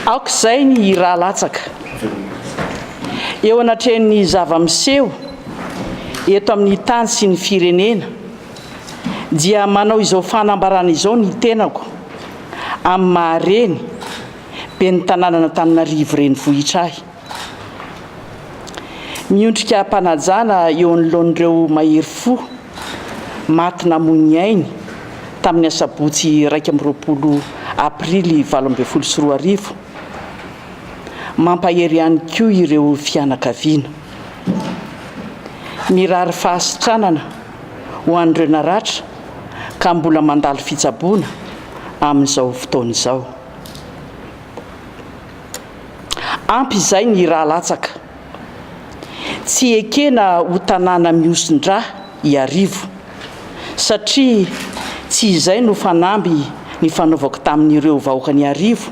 aok'izay ny raha latsaka eo anatrehan'ny zava-miseho eto amin'ny tany sy ny firenena dia manao izao fanambarana izao ny tenako amin'ny mahareny be ny tanàna Antananarivo renivohitra ahy. Miondrika mpanajana eo anoloan'ireo mahery fo maty namoy ainy tamin'ny asabotsy 20 aprily 2024 mampahery ihany koa ireo fianakaviana. Mirary fahasitranana ho an'ireo naratra ka mbola mandalo fitsaboana amin'izao fotoana izao. Ampy izay ny raha latsaka, tsy ekena ho tanàna mihoson-drà iarivo satria tsy izay no fanamby ny fanaovako tamin'ireo vahoaka ny arivo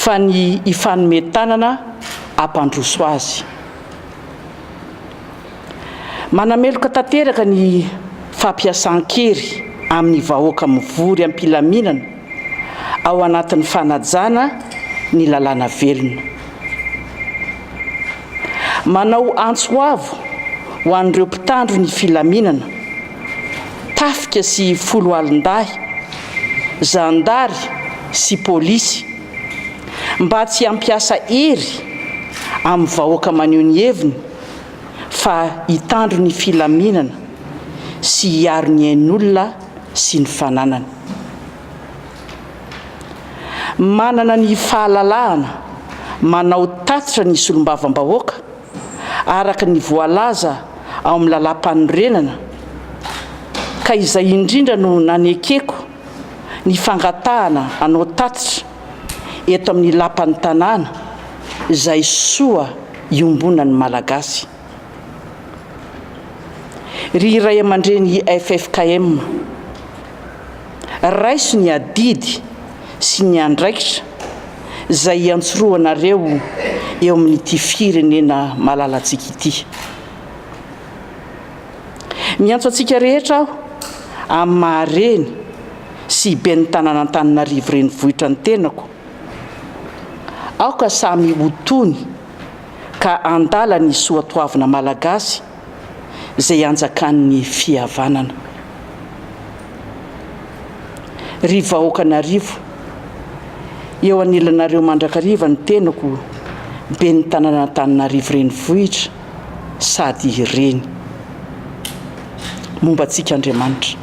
fa ny ifanometanana ampandroso azy. Manameloka tanteraka ny fampiasan-kery amin'ny vahoaka mivory am-pilaminana ao anatin'ny fanajana ny lalàna velona. Manao antsoavo ho an'ireo mpitandro ny filaminana, tafika sy folo alin-dahy, zandary sy pôlisy mba tsy hampiasa hery amin'ny vahoaka maneho ny heviny fa hitandro ny filaminana sy hiaro ny ain'olona sy ny fananany. Manana ny fahalalahana manao tatitra ny solombavam-bahoaka araka ny voalaza ao amin'ny lalam-panorenana ka izay indrindra no nanekeko ny fangatahana anao tatitra eto amin'ny lapan'ny tanàna izay soa iombona ny malagasy. Ry ray aman-dreny FFKM, raiso ny adidy sy ny andraikitra izay iantsoroanareo eo amin'ity firenena malalantsika ity. Miantso antsika rehetra aho amin'ny mahareny sy ben'ny tanàna Antananarivo renivohitra ny tenako, aoka samy hotony ka andala ny soatoavina malagasy izay anjakan'ny fihavanana. Ry vahoakan'Arivo, eo anilanareo mandrakariva ny tenako ben'ny tanàna Antananarivo renivohitra sady reny. Momba antsika Andriamanitra.